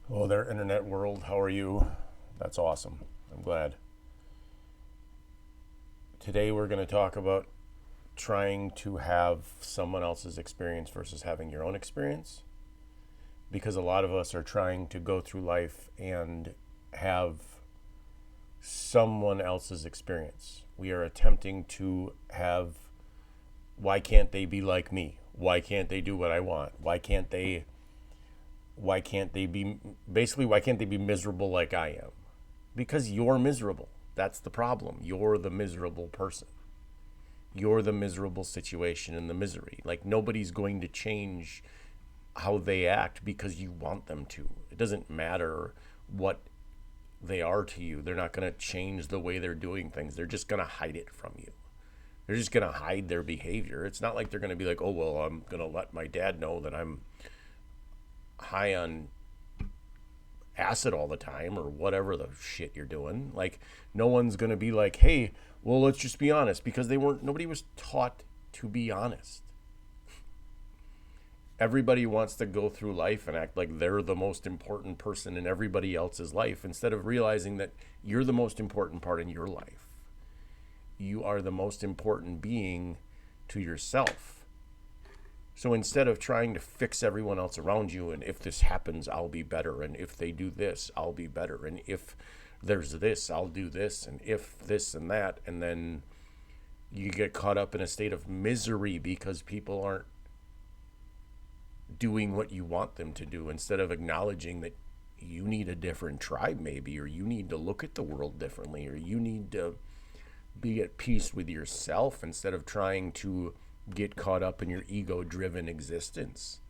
Hello there, internet world. How are you? That's awesome. I'm glad. Today we're going to talk about trying to have someone else's experience versus having your own experience. Because a lot of us are trying to go through life and have someone else's experience. We are attempting to have, why can't they be like me? Why can't they do what I want? Why can't they be basically why can't they be miserable like I am? Because you're miserable. That's the problem. You're the miserable person. You're the miserable situation and the misery. Like nobody's going to change how they act because you want them to. It doesn't matter what they are to you. They're not going to change the way they're doing things. They're just going to hide it from you. They're just going to hide their behavior. It's not like they're going to be like, oh, well, I'm going to let my dad know that I'm high on acid all the time or whatever the shit you're doing. Like, no one's going to be like, hey, well, let's just be honest, because nobody was taught to be honest. Everybody wants to go through life and act like they're the most important person in everybody else's life instead of realizing that you're the most important part in your life. You are the most important being to yourself. So instead of trying to fix everyone else around you, and if this happens, I'll be better, and if they do this, I'll be better, and if there's this, I'll do this, and if this and that, and then you get caught up in a state of misery because people aren't doing what you want them to do, instead of acknowledging that you need a different tribe maybe, or you need to look at the world differently, or you need to be at peace with yourself instead of trying to get caught up in your ego driven existence.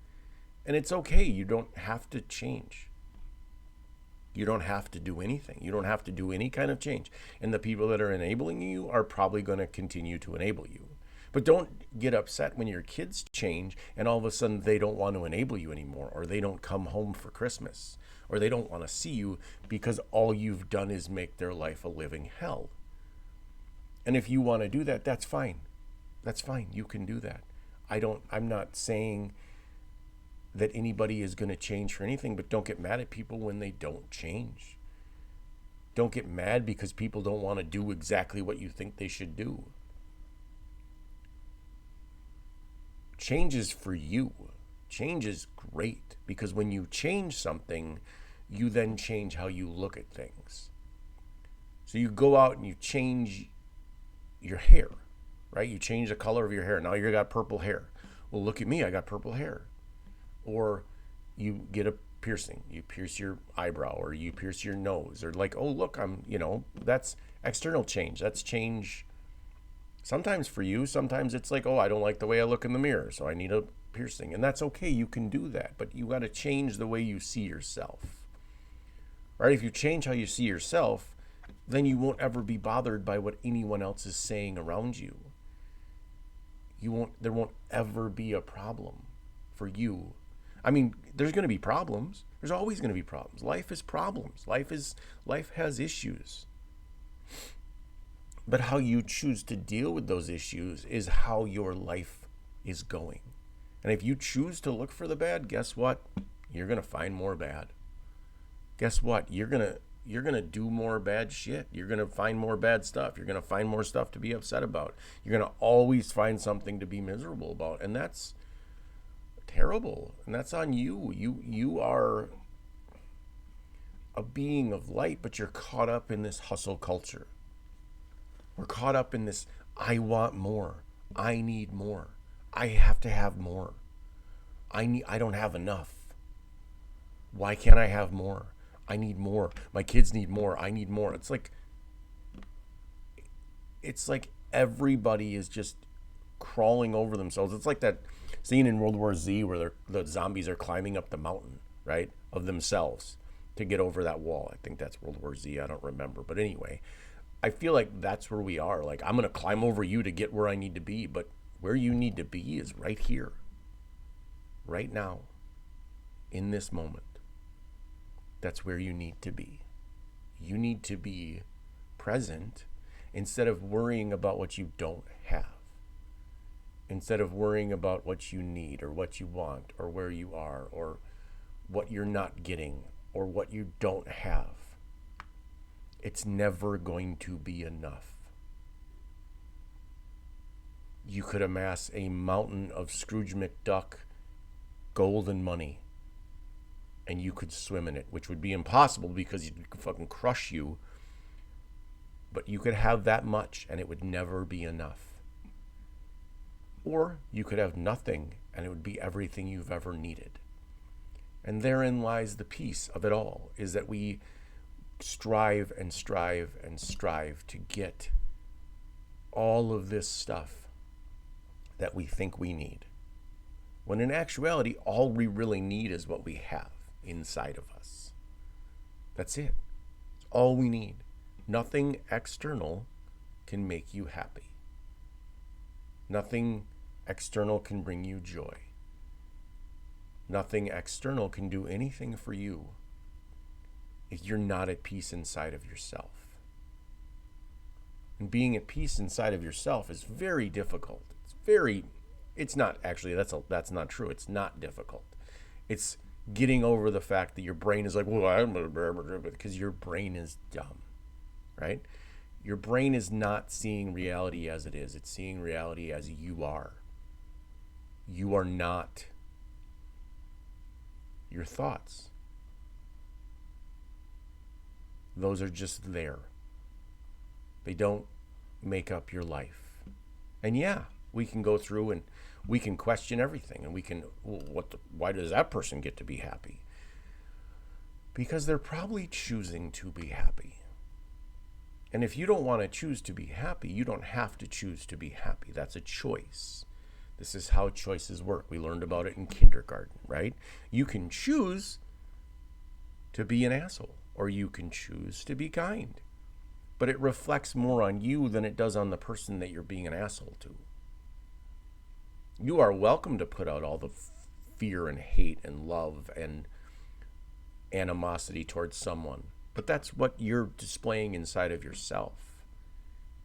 And it's okay. You don't have to change. You don't have to do anything. You don't have to do any kind of change. And the people that are enabling you are probably going to continue to enable you. But don't get upset when your kids change and all of a sudden they don't want to enable you anymore, or they don't come home for Christmas, or they don't want to see you because all you've done is make their life a living hell. And if you want to do that, that's fine. That's fine. You can do that. I'm not saying that anybody is going to change for anything, but don't get mad at people when they don't change. Don't get mad because people don't want to do exactly what you think they should do. Change is for you. Change is great because when you change something, you then change how you look at things. So you go out and you change your hair, right? You change the color of your hair. Now you got purple hair. Well, look at me, I got purple hair. Or you get a piercing, you pierce your eyebrow, or you pierce your nose, or like, oh, look, that's external change. That's change sometimes for you. Sometimes it's like, oh, I don't like the way I look in the mirror, so I need a piercing. And that's okay. You can do that, but you got to change the way you see yourself, right? If you change how you see yourself, then you won't ever be bothered by what anyone else is saying around you. There won't ever be a problem for you. I mean, there's going to be problems. There's always going to be problems. Life is problems. Life has issues. But how you choose to deal with those issues is how your life is going. And if you choose to look for the bad, guess what? You're going to find more bad. Guess what? You're going to do more bad shit. You're going to find more bad stuff. You're going to find more stuff to be upset about. You're going to always find something to be miserable about. And that's terrible. And that's on you. You are a being of light, but you're caught up in this hustle culture. We're caught up in this, I want more. I need more. I have to have more. I don't have enough. Why can't I have more? I need more. My kids need more. I need more. It's like everybody is just crawling over themselves. It's like that scene in World War Z where the zombies are climbing up the mountain, right, of themselves to get over that wall. I think that's World War Z. I don't remember. But anyway, I feel like that's where we are. Like, I'm going to climb over you to get where I need to be. But where you need to be is right here, right now, in this moment. That's where you need to be. You need to be present instead of worrying about what you don't have. Instead of worrying about what you need or what you want or where you are or what you're not getting. or what you don't have, it's never going to be enough. You could amass a mountain of Scrooge McDuck gold and money, and you could swim in it, which would be impossible because it could fucking crush you. But you could have that much and it would never be enough. Or you could have nothing and it would be everything you've ever needed. And therein lies the peace of it all, is that we strive and strive and strive to get all of this stuff that we think we need. When in actuality, all we really need is what we have inside of us. That's it. It's all we need. Nothing external can make you happy. Nothing external can bring you joy. Nothing external can do anything for you if you're not at peace inside of yourself. And being at peace inside of yourself is very difficult. It's not actually, that's not true. It's not difficult. It's getting over the fact that your brain is like, well, because your brain is dumb, right? Your brain is not seeing reality as it is. It's seeing reality as you are. You are not your thoughts. Those are just there. They don't make up your life. And yeah, we can go through and we can question everything, and we can, why does that person get to be happy? Because they're probably choosing to be happy. And if you don't want to choose to be happy, you don't have to choose to be happy. That's a choice. This is how choices work. We learned about it in kindergarten, right? You can choose to be an asshole, or you can choose to be kind. But it reflects more on you than it does on the person that you're being an asshole to. You are welcome to put out all the fear and hate and love and animosity towards someone. But that's what you're displaying inside of yourself.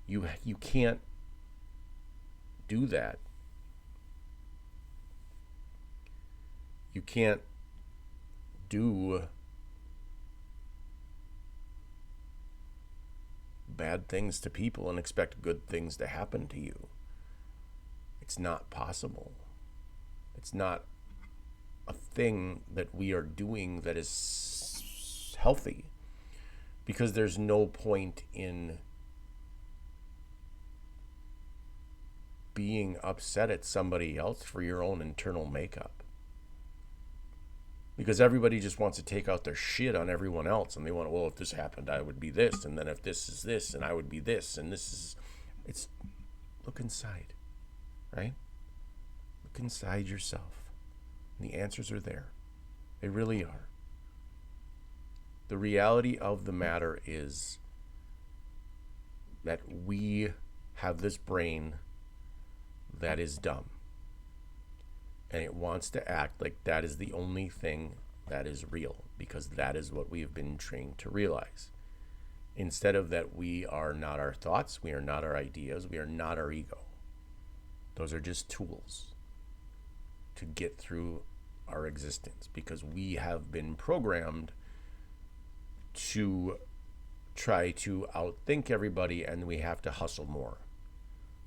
You can't do that. You can't do bad things to people and expect good things to happen to you. It's not possible. It's not a thing that we are doing that is healthy, because there's no point in being upset at somebody else for your own internal makeup. Because everybody just wants to take out their shit on everyone else, and they want, well, if this happened, I would be this, and then if this is this, and I would be this, and this is, it's, look inside, right? Look inside yourself. And the answers are there. They really are. The reality of the matter is that we have this brain that is dumb. And it wants to act like that is the only thing that is real, because that is what we have been trained to realize. Instead of that, we are not our thoughts, we are not our ideas, we are not our ego. Those are just tools to get through our existence, because we have been programmed to try to outthink everybody, and we have to hustle more.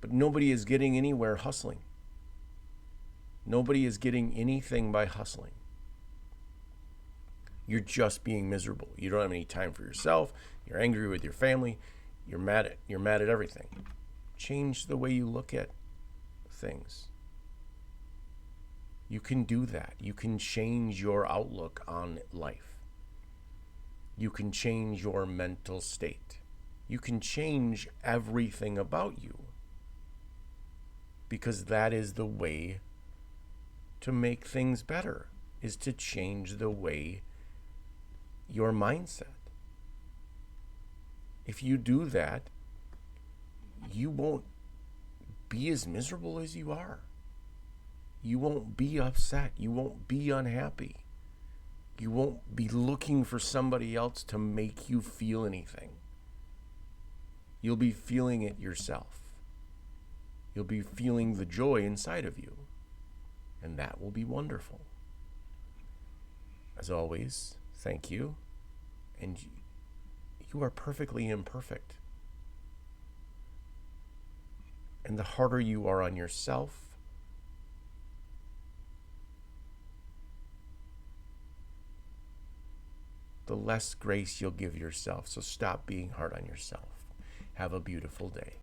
But nobody is getting anywhere hustling. Nobody is getting anything by hustling. You're just being miserable. You don't have any time for yourself. You're angry with your family. You're mad at everything. Change the way you look at things. You can do that. You can change your outlook on life. You can change your mental state. You can change everything about you, because that is the way to make things better, is to change the way your mindset. If you do that, you won't be as miserable as you are. You won't be upset. You won't be unhappy. You won't be looking for somebody else to make you feel anything. You'll be feeling it yourself. You'll be feeling the joy inside of you. And that will be wonderful. As always, Thank you. And you are perfectly imperfect. And the harder you are on yourself, the less grace you'll give yourself. So stop being hard on yourself. Have a beautiful day.